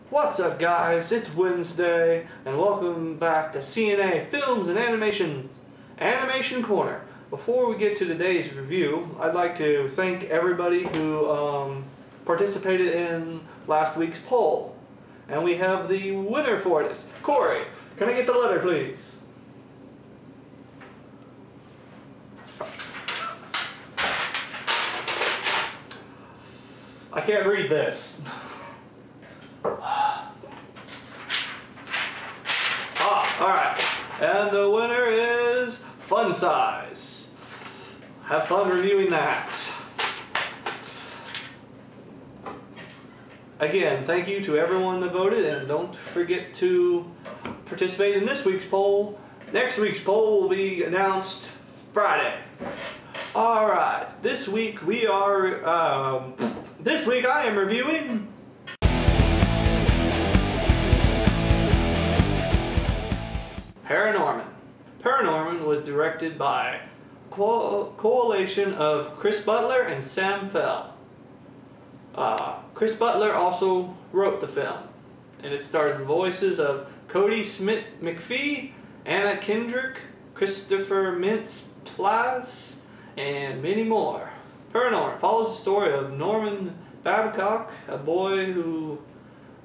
What's up, guys? It's Wednesday, and welcome back to CNA Films and Animation's Animation Corner. Before we get to today's review, I'd like to thank everybody who participated in last week's poll. And we have the winner for this. Corey, can I get the letter, please? I can't read this. Alright, and the winner is Fun Size. Have fun reviewing that. Again, thank you to everyone that voted, and don't forget to participate in this week's poll. Next week's poll will be announced Friday. Alright, this week I am reviewing Paranorman. Paranorman was directed by a coalition of Chris Butler and Sam Fell. Chris Butler also wrote the film, and it stars the voices of Cody Smith McPhee, Anna Kendrick, Christopher Mintz-Plasse, and many more. Paranorman follows the story of Norman Babcock, a boy who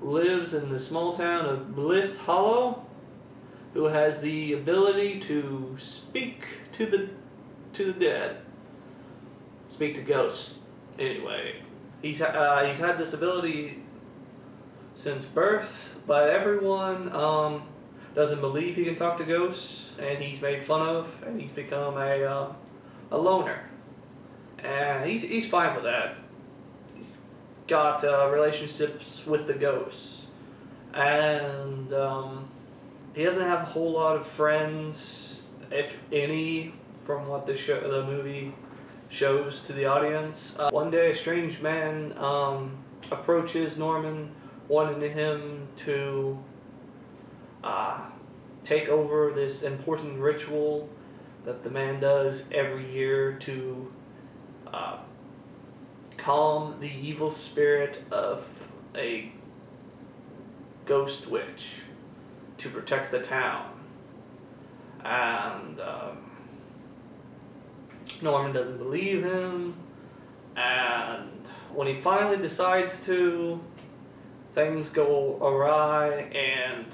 lives in the small town of Blythe Hollow, who has the ability to speak to the dead, speak to ghosts. Anyway, he's had this ability since birth, but everyone doesn't believe he can talk to ghosts, and he's made fun of, and he's become a loner, and he's fine with that. He's got relationships with the ghosts, and he doesn't have a whole lot of friends, if any, from what the movie shows to the audience. One day, a strange man approaches Norman, wanting him to take over this important ritual that the man does every year to calm the evil spirit of a ghost witch, to protect the town. And Norman doesn't believe him, and when he finally decides to, things go awry and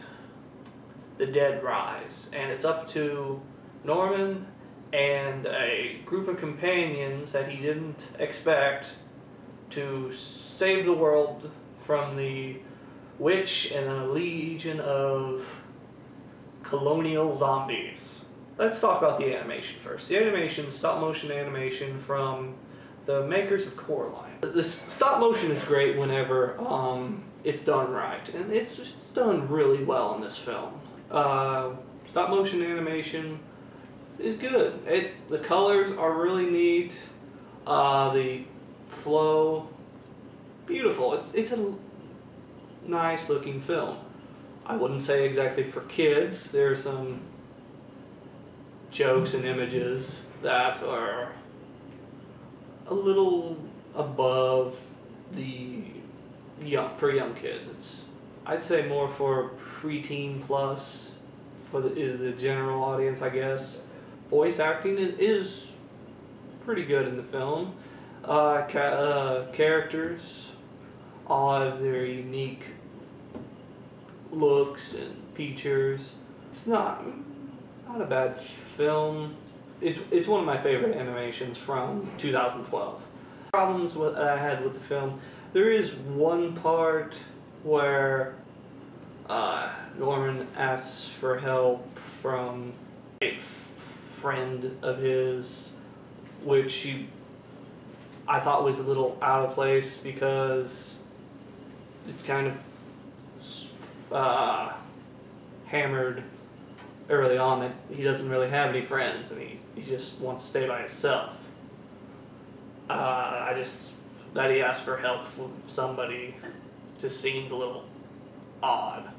the dead rise, and it's up to Norman and a group of companions that he didn't expect to save the world from the witch and a legion of colonial zombies. Let's talk about the animation first. The animation, stop motion animation from the makers of Coraline. The stop motion is great whenever it's done right, and it's done really well in this film. Stop motion animation is good. The colors are really neat. The flow, beautiful. It's a nice looking film. I wouldn't say exactly for kids. There are some jokes and images that are a little above the for young kids. I'd say more for preteen plus, for the general audience, I guess. Voice acting is pretty good in the film. Characters all have their unique looks and features. It's not a bad film. It's one of my favorite animations from 2012. Problems I had with the film, there is one part where Norman asks for help from a friend of his, which I thought was a little out of place, because it's kind of hammered early on that he doesn't really have any friends, and he just wants to stay by himself. That he asked for help from somebody just seemed a little odd.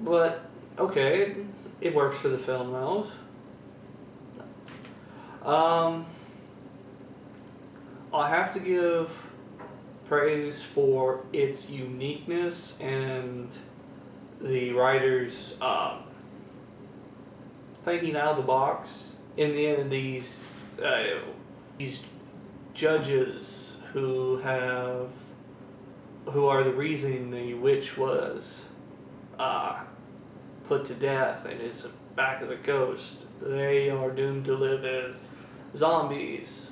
But okay, it works for the film though. I have to give praised for its uniqueness and the writers thinking out of the box. In the end, these judges who are the reason the witch was put to death and is back as a ghost, they are doomed to live as zombies.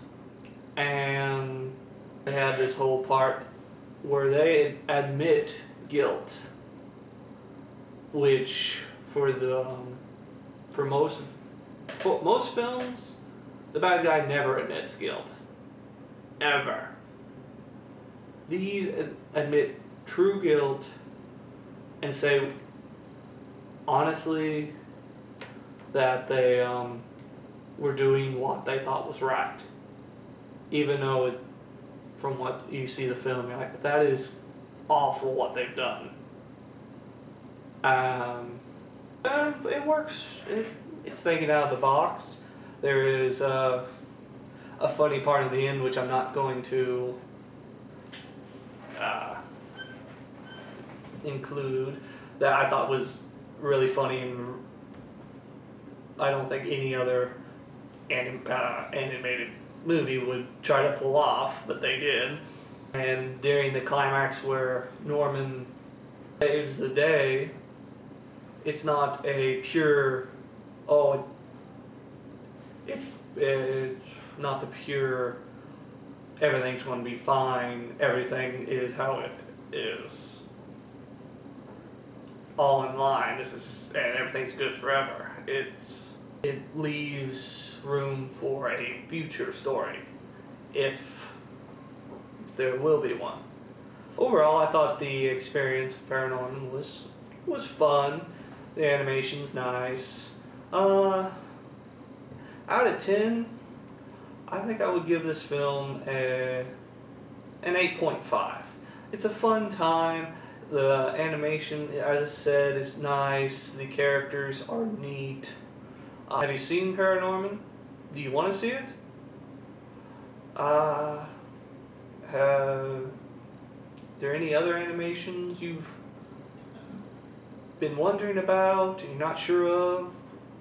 And they have this whole part where they admit guilt, which for most films, the bad guy never admits guilt, ever. These admit true guilt and say honestly that they were doing what they thought was right, even though from what you see the film, you're like, that is awful what they've done. It works. It's thinking out of the box. There is a funny part at the end, which I'm not going to include, that I thought was really funny, and I don't think any other animated movie would try to pull off, but they did. And during the climax where Norman saves the day, it's not a pure, it's not the pure, everything's going to be fine, everything is how it is, all in line, and everything's good forever. It leaves room for a future story, if there will be one. Overall, I thought the experience of Paranorman was fun. The animation's nice. Out of 10, I think I would give this film an 8.5. It's a fun time. The animation, as I said, is nice. The characters are neat. Have you seen Paranorman? Do you want to see it? Are there any other animations you've been wondering about and you're not sure of?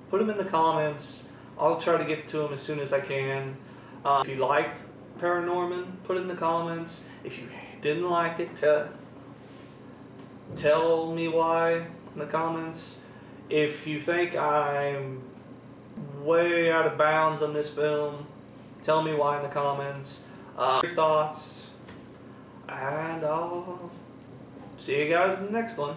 Put them in the comments. I'll try to get to them as soon as I can. If you liked Paranorman, put it in the comments. If you didn't like it, tell me why in the comments. If you think I'm way out of bounds on this film, tell me why in the comments. Your thoughts, and I'll see you guys in the next one.